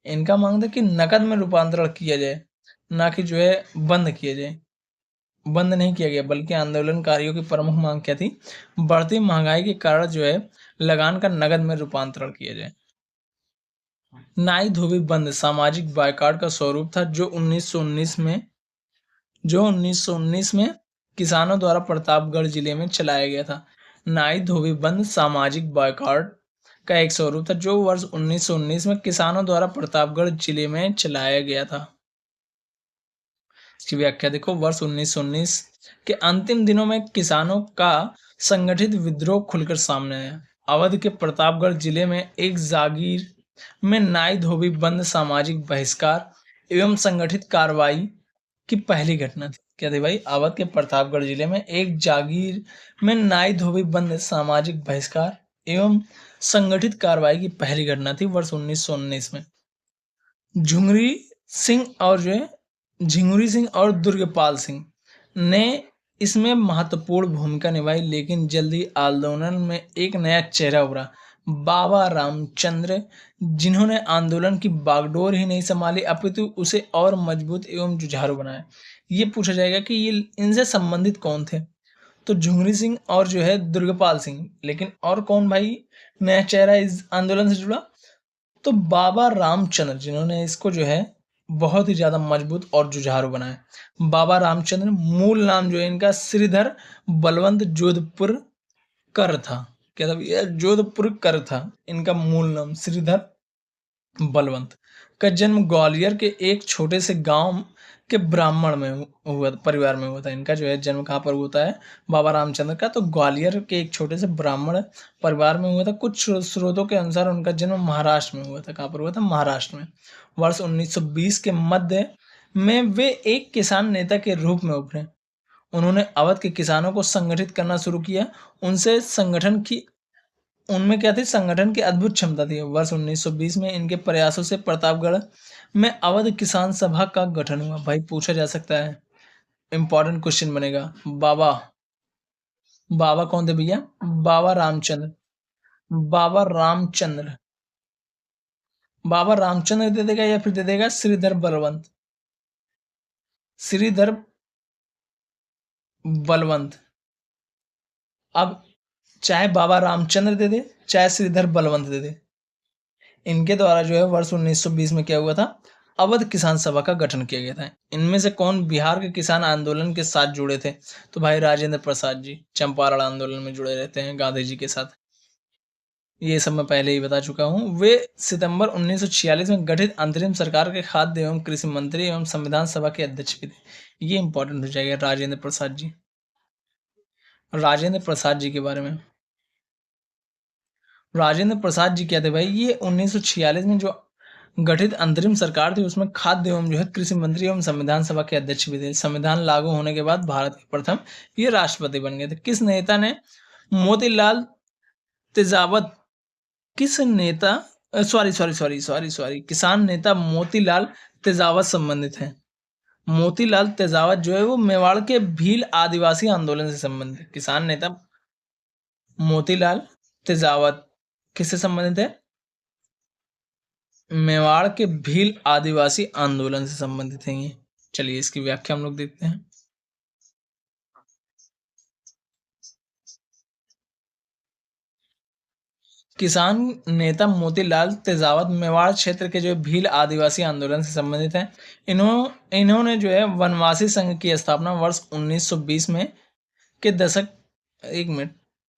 इनका मांग था कि नकद में रूपांतरण किया जाए, ना कि जो है बंद किया जाए। बंद नहीं किया गया, बल्कि आंदोलनकारियों की प्रमुख मांग क्या थी? बढ़ती महंगाई के कारण जो है लगान का नकद में रूपांतरण किया जाए। नाई धोबी बंद सामाजिक बायकॉट का स्वरूप था, जो 1919 में किसानों द्वारा प्रतापगढ़ जिले में चलाया गया था। नाई धोबी बंद सामाजिक बायकॉट का एक स्वरूप था, जो वर्ष 1919 में किसानों द्वारा प्रतापगढ़ जिले में चलाया गया था। इसकी व्याख्या देखो, वर्ष 1919 के अंतिम दिनों में किसानों का संगठित विद्रोह खुलकर सामने आया। अवध के प्रतापगढ़ जिले में एक जागीर में नाई धोबी बंद सामाजिक बहिष्कार एवं संगठित कार्रवाई की पहली घटना थी। क्या थी भाई? अवध के प्रतापगढ़ जिले में एक जागीर में नाई धोबी बंद सामाजिक बहिष्कार एवं संगठित कार्रवाई की पहली घटना थी वर्ष 1919 में। झुंगरी सिंह और जो है झिंगुरी सिंह और दुर्गपाल सिंह ने इसमें महत्वपूर्ण भूमिका निभाई, लेकिन जल्दी आंदोलन में एक नया चेहरा उभरा, बाबा रामचंद्र, जिन्होंने आंदोलन की बागडोर ही नहीं संभाली अपितु उसे और मजबूत एवं जुझारू बनाया। ये पूछा जाएगा कि ये इनसे संबंधित कौन थे? तो झुंगरी सिंह और जो है दुर्गपाल सिंह, लेकिन और कौन भाई नया चेहरा इस आंदोलन से जुड़ा? तो बाबा रामचंद्र, जिन्होंने इसको जो है बहुत ही ज्यादा मजबूत और जुझारू बनाया। बाबा रामचंद्र, मूल नाम जो है इनका श्रीधर बलवंत जोधपुर कर था। क्या था? यह जोधपुर कर था इनका मूल नाम, श्रीधर बलवंत। का जन्म ग्वालियर के एक छोटे से गांव के ब्राह्मण में हुआ, परिवार में हुआ था। इनका जो है जन्म कहाँ पर होता है बाबा रामचंद्र का? तो ग्वालियर के एक छोटे से ब्राह्मण परिवार में हुआ था। कुछ स्रोतों के अनुसार उनका जन्म महाराष्ट्र में हुआ था। कहाँ पर हुआ था? महाराष्ट्र में। वर्ष 1920 के मध्य में वे एक किसान नेता के रूप में उभरे। उन्होंने अवध के किसानों को संगठित करना शुरू किया। उनसे संगठन की उनमें क्या थी? संगठन की अद्भुत क्षमता थी। वर्ष 1920 में इनके प्रयासों से प्रतापगढ़ में अवध किसान सभा का गठन हुआ। भाई पूछा जा सकता है, इंपॉर्टेंट क्वेश्चन बनेगा। बाबा बाबा कौन थे भैया? बाबा रामचंद्र। बाबा रामचंद्र बाबा रामचंद्र दे देगा या फिर दे देगा श्रीधर बलवंत? श्रीधर बलवंत। अब चाहे बाबा रामचंद्र दे दे, चाहे श्रीधर बलवंत दे दे, इनके द्वारा जो है वर्ष 1920 में क्या हुआ था? अवध किसान सभा का गठन किया गया था। इनमें से कौन बिहार के किसान आंदोलन के साथ जुड़े थे? तो भाई राजेंद्र प्रसाद जी चंपारण आंदोलन में जुड़े रहते हैं गांधी जी के साथ। ये सब मैं पहले ही बता चुका हूँ। वे सितंबर 1946 में गठित अंतरिम सरकार के खाद्य एवं कृषि मंत्री एवं संविधान सभा के अध्यक्ष भी थे। ये इंपॉर्टेंट हो जाएगा राजेंद्र प्रसाद जी। राजेंद्र प्रसाद जी के बारे में, राजेंद्र प्रसाद जी क्या थे भाई? ये 1946 में जो गठित अंतरिम सरकार थी उसमें खाद्य एवं जो है कृषि मंत्री एवं संविधान सभा के अध्यक्ष भी थे। संविधान लागू होने के बाद भारत के प्रथम ये राष्ट्रपति बन गए थे। किस नेता ने मोतीलाल तेजावत किस नेता sorry sorry sorry sorry sorry किसान नेता मोतीलाल तेजावत संबंधित है। मोतीलाल तेजावत जो है वो मेवाड़ के भील आदिवासी आंदोलन से संबंधित है। किसान नेता मोतीलाल तेजावत किससे संबंधित है? मेवाड़ के भील आदिवासी आंदोलन से संबंधित है ये। चलिए इसकी व्याख्या हम लोग देखते हैं। किसान नेता मोतीलाल तेजावत मेवाड़ क्षेत्र के जो भील आदिवासी आंदोलन से संबंधित हैं। इन्होंने जो है वनवासी संघ की स्थापना वर्ष 1920 में के दशक एक मिनट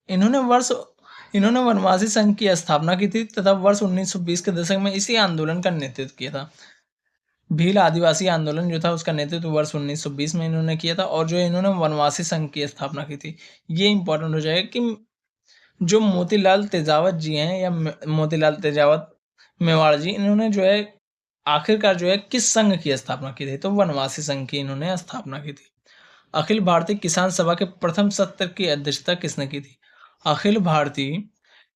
इन्होंने वनवासी संघ की स्थापना की थी तथा वर्ष 1920 के दशक में इसी आंदोलन का नेतृत्व किया था। भील आदिवासी आंदोलन जो था उसका नेतृत्व वर्ष 1920 में इन्होंने किया था और जो इन्होंने वनवासी संघ की स्थापना की थी। ये इंपॉर्टेंट हो जाएगा कि जो मोतीलाल तेजावत जी हैं या मोतीलाल तेजावत मेवाड़ जी, इन्होंने जो है आखिरकार जो है किस संघ की स्थापना की थी, तो वनवासी संघ की इन्होंने स्थापना की थी। अखिल भारतीय किसान सभा के प्रथम सत्र की अध्यक्षता किसने की थी? अखिल भारतीय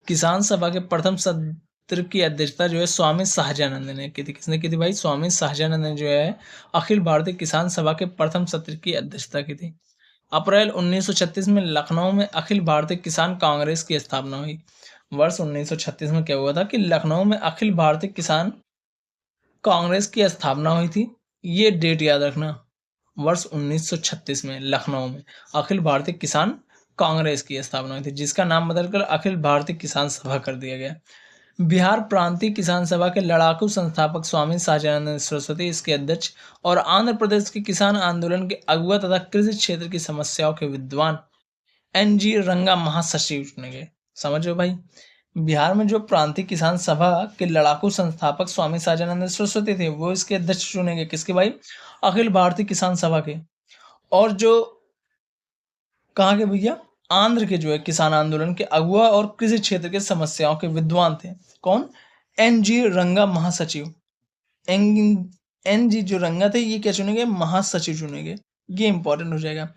किसान सभा के प्रथम सत्र की अध्यक्षता जो है स्वामी सहजानंद ने की थी। किसने की थी भाई? स्वामी सहजानंद ने जो है अखिल भारतीय किसान सभा के प्रथम सत्र की अध्यक्षता की थी। अप्रैल 1936 में लखनऊ में अखिल भारतीय किसान कांग्रेस की स्थापना हुई। वर्ष 1936 में क्या हुआ था कि लखनऊ में अखिल भारतीय किसान कांग्रेस की स्थापना हुई थी। ये डेट याद रखना, वर्ष 1936 में लखनऊ में अखिल भारतीय किसान कांग्रेस की स्थापना हुई थी, जिसका नाम बदलकर अखिल भारतीय किसान सभा कर दिया गया। बिहार प्रांतीय किसान सभा के लड़ाकू संस्थापक स्वामी सहजानंद सरस्वती इसके अध्यक्ष और आंध्र प्रदेश के किसान आंदोलन के अगुआ तथा कृषि क्षेत्र की समस्याओं के विद्वान NG रंगा महासचिव चुने गए। समझो भाई, बिहार में जो प्रांतीय किसान सभा के लड़ाकू संस्थापक स्वामी सहजानंद सरस्वती थे वो इसके अध्यक्ष चुने गए। किसके भाई? अखिल भारतीय किसान सभा के। और जो कहाँ के भैया? आंध्र के जो है किसान आंदोलन के अगुआ और कृषि क्षेत्र के समस्याओं के विद्वान थे। कौन? NG रंगा महासचिव। NG जो रंगा थे ये क्या चुने गए? महासचिव चुने गए। ये इंपॉर्टेंट हो जाएगा।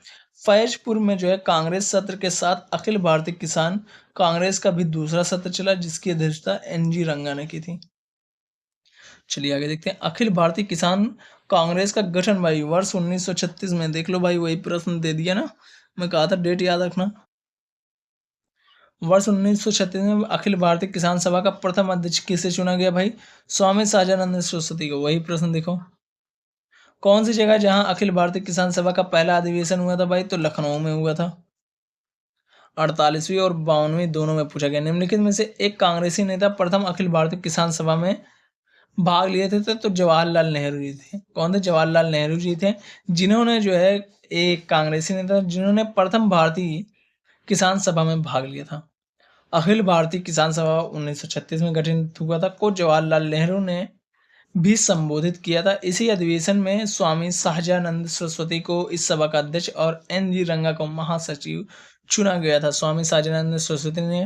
फैजपुर में जो है कांग्रेस सत्र के साथ अखिल भारतीय किसान कांग्रेस का भी दूसरा सत्र चला, जिसकी अध्यक्षता NG रंगा ने की थी। चलिए आगे देखते हैं। अखिल भारतीय किसान कांग्रेस का गठन भाई वर्ष 1936 में। देख लो भाई, वही प्रश्न दे दिया ना, मैं कहा था डेट याद रखना। वर्ष 1936 में अखिल भारतीय किसान सभा का प्रथम अध्यक्ष किसे चुना गया भाई? स्वामी सहजानंद सरस्वती को। वही प्रश्न देखो, कौन सी जगह जहां अखिल भारतीय किसान सभा का पहला अधिवेशन हुआ था भाई? तो लखनऊ में हुआ था। 48वीं और 52वीं दोनों में पूछा गया, निम्नलिखित में से एक कांग्रेसी नेता प्रथम अखिल भारतीय किसान सभा में भाग लिए थे तो जवाहरलाल नेहरू जी थे। कौन थे? जवाहरलाल नेहरू जी थे, जिन्होंने जो है एक कांग्रेसी नेता जिन्होंने प्रथम भारतीय किसान सभा में भाग लिया था। अखिल भारतीय किसान सभा 1936 में गठित हुआ था, को जवाहरलाल नेहरू ने भी संबोधित किया था। इसी अधिवेशन में स्वामी सहजानंद सरस्वती को इस सभा का अध्यक्ष और NG रंगा को महासचिव चुना गया था। स्वामी सहजानंद सरस्वती ने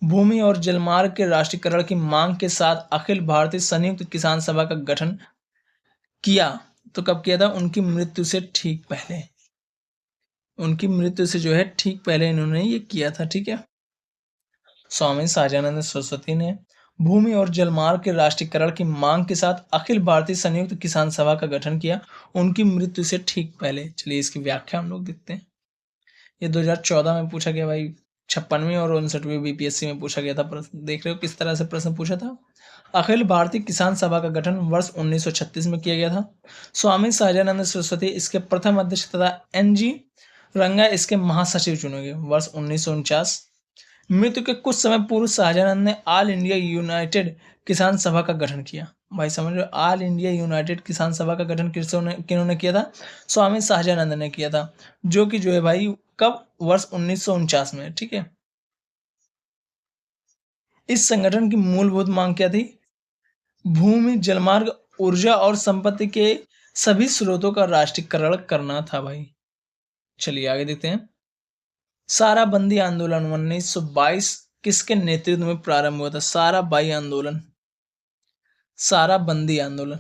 भूमि और जलमार्ग के राष्ट्रीयकरण की मांग के साथ अखिल भारतीय संयुक्त किसान सभा का गठन किया। तो कब किया था? उनकी मृत्यु से ठीक पहले। उनकी मृत्यु से जो है ठीक पहले इन्होंने ये किया था। ठीक है, स्वामी सहजानंद सरस्वती ने भूमि और जलमार्ग के राष्ट्रीयकरण की मांग के साथ अखिल भारतीय संयुक्त किसान सभा का गठन किया, उनकी मृत्यु से ठीक पहले। चलिए इसकी व्याख्या हम लोग देखते हैं। ये 2014 में पूछा गया भाई, 56वीं और 59वीं BPSC में पूछा गया था प्रश्न। देख रहे हो किस तरह से प्रश्न पूछा था। अखिल भारतीय किसान सभा का गठन वर्ष 1936 में किया गया था। स्वामी सहजानंद सरस्वती इसके प्रथम अध्यक्ष तथा NG रंगा इसके महासचिव चुने गए। वर्ष 1949। मृत्यु के कुछ समय पूर्व सहजानंद ने ऑल इंडिया यूनाइटेड किसान सभा का गठन किया। भाई समझ लो, ऑल इंडिया यूनाइटेड किसान सभा का गठन किन्होंने किया था? स्वामी सहजानंद ने किया था, जो कि जो है भाई कब? वर्ष 1949 में। ठीक है, इस संगठन की मूलभूत मांग क्या थी? भूमि, जलमार्ग, ऊर्जा और संपत्ति के सभी स्रोतों का राष्ट्रीयकरण करना था भाई। चलिए आगे देखते हैं। साराबंदी आंदोलन 1922 किसके नेतृत्व में प्रारंभ हुआ था? साराबाई आंदोलन, साराबंदी आंदोलन,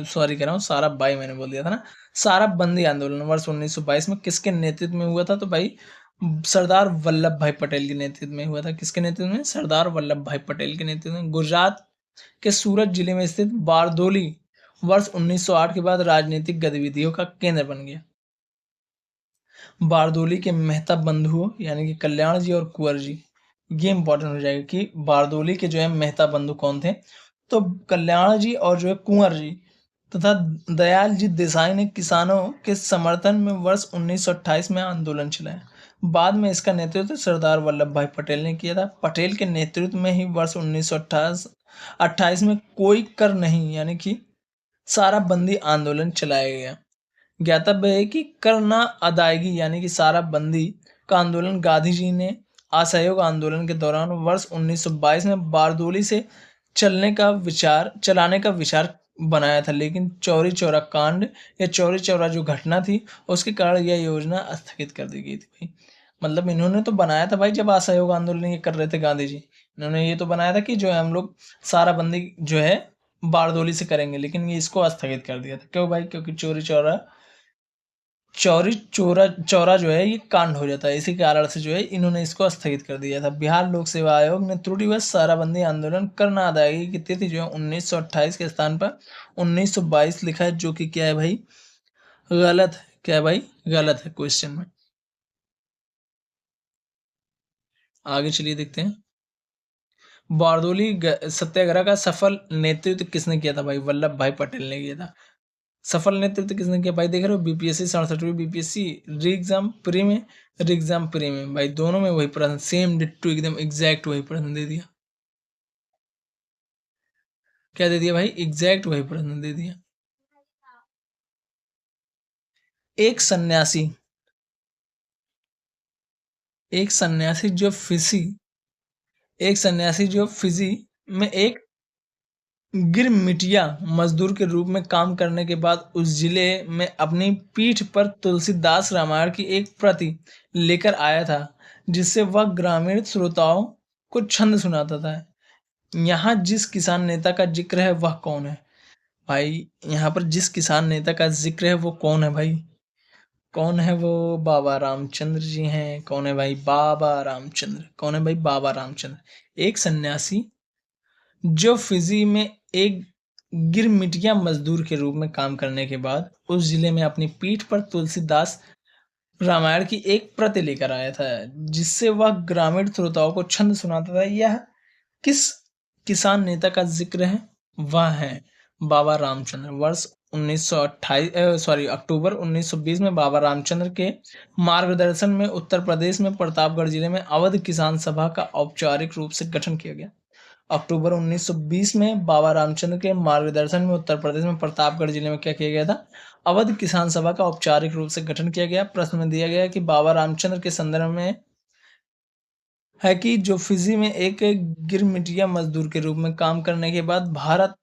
सॉरी कह रहा हूँ, साराबाई मैंने बोल दिया था ना। साराबंदी आंदोलन वर्ष 1922 में किसके नेतृत्व में हुआ था? तो भाई सरदार वल्लभ भाई पटेल के नेतृत्व में हुआ था। किसके नेतृत्व में? सरदार वल्लभ भाई पटेल के नेतृत्व में। गुजरात के सूरत जिले में स्थित बारदोली वर्ष 1908 के बाद राजनीतिक गतिविधियों का केंद्र बन गया। बारदोली के मेहता बंधुओं यानी कि कल्याण जी और कुंवर जी, ये इंपॉर्टेंट हो जाएगा कि बारदोली के जो है मेहता बंधु कौन थे? तो कल्याण जी और जो है कुंवर जी तथा दयाल जी देसाई ने किसानों के समर्थन में वर्ष 1928 में आंदोलन चलाया। बाद में इसका नेतृत्व सरदार वल्लभ भाई पटेल ने किया था। पटेल के नेतृत्व में ही वर्ष 1928 में कोई कर नहीं यानी कि सारा बंदी आंदोलन चलाया गया। ज्ञातव्य है कि कर न अदायगी यानी कि सारा बंदी का आंदोलन गांधी जी ने असहयोग आंदोलन के दौरान वर्ष 1922 में बारदोली से चलाने का विचार बनाया था, लेकिन चौरी चौरा कांड या चौरी चौरा जो घटना थी उसके कारण यह योजना स्थगित कर दी गई थी भाई। मतलब इन्होंने तो बनाया था भाई, जब असहयोग आंदोलन ये कर रहे थे गांधी जी, इन्होंने ये तो बनाया था कि जो है हम लोग सारा बंदी जो है बारदोली से करेंगे, लेकिन ये इसको स्थगित कर दिया था। क्यों भाई? क्योंकि चौरी चौरा चौरा जो है ये कांड हो जाता है, इसी कारण से जो है इन्होंने इसको स्थगित कर दिया था। बिहार लोक सेवा आयोग ने त्रुटिवश साराबंदी आंदोलन कर न अदायगी की तिथि जो है 1928 के स्थान पर 1922 लिखा है, जो कि क्या है भाई? गलत है। क्या है भाई? गलत है क्वेश्चन में। आगे चलिए देखते हैं। बारदोली सत्याग्रह का सफल नेतृत्व किसने किया था भाई? वल्लभ भाई पटेल ने किया था। सफल नेतृत्व किसने किया भाई? देख रहे हो बीपीएससी 67वीं बीपीएससी री एग्जाम प्री में, री एग्जाम प्री में भाई दोनों में वही प्रश्न, सेम डिट्टो एकदम एग्जैक्ट वही प्रश्न दे दिया। क्या दे दिया भाई? एग्जैक्ट वही प्रश्न दे दिया। एक सन्यासी एक सन्यासी जो फिजी एक सन्यासी जो फिजी में एक गिरमिटिया मजदूर के रूप में काम करने के बाद उस जिले में अपनी पीठ पर तुलसीदास रामायण की एक प्रति लेकर आया था, जिससे वह ग्रामीण श्रोताओं को छंद सुनाता था। यहाँ जिस किसान नेता का जिक्र है वह कौन है भाई? यहाँ पर जिस किसान नेता का जिक्र है वो कौन है भाई? कौन है वो? बाबा रामचंद्र जी हैं। कौन है भाई? बाबा रामचंद्र। कौन है भाई? बाबा रामचंद्र। एक सन्यासी जो फिजी में एक गिरमिटिया मजदूर के रूप में काम करने के बाद उस जिले में अपनी पीठ पर तुलसीदास रामायण की एक प्रति लेकर आया था, जिससे वह ग्रामीण श्रोताओं को छंद सुनाता था। यह किस किसान नेता का जिक्र है? वह है बाबा रामचंद्र। वर्ष 1928 अक्टूबर 1920 में बाबा रामचंद्र के मार्गदर्शन में उत्तर प्रदेश में प्रतापगढ़ जिले में अवध किसान सभा का औपचारिक रूप से गठन किया गया। अक्टूबर 1920 में बाबा रामचंद्र के मार्गदर्शन में उत्तर प्रदेश में प्रतापगढ़ जिले में क्या किया गया था? अवध किसान सभा का औपचारिक रूप से गठन किया गया। प्रश्न में दिया गया कि बाबा रामचंद्र के संदर्भ में है कि जो फिजी में एक गिरमिटिया मजदूर के रूप में काम करने के बाद भारत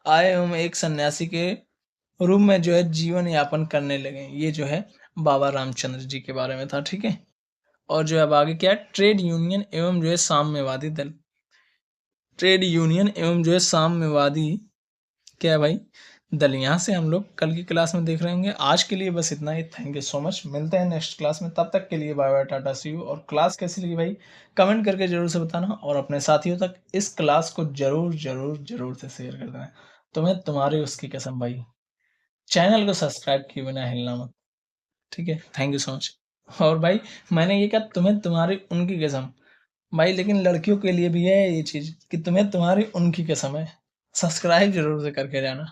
आए एवं एक सन्यासी के रूप में जो है जीवन यापन करने लगे। ये जो है बाबा रामचंद्र जी के बारे में था। ठीक है। और जो है अब आगे क्या है? ट्रेड यूनियन एवं जो है साम्यवादी दल। ट्रेड यूनियन एवं जो है साम्यवादी क्या है भाई? दल। यहाँ से हम लोग कल की क्लास में देख रहे होंगे। आज के लिए बस इतना ही। Thank you so much. मिलते हैं नेक्स्ट क्लास में। तब तक के लिए bye bye, tata, see you. और क्लास कैसी लगी भाई कमेंट करके जरूर से बताना, और अपने साथियों तक इस क्लास को जरूर जरूर जरूर से शेयर कर देना। तुम्हें तुम्हारी उसकी कसम भाई। चैनल को सब्सक्राइब किए बिना हिलना मत। ठीक है। Thank you so much. और भाई मैंने ये कहा तुम्हें तुम्हारी उनकी कसम भाई, लेकिन लड़कियों के लिए भी है ये चीज कि तुम्हें तुम्हारी उनकी कसम है। सब्सक्राइब जरूर से करके जाना।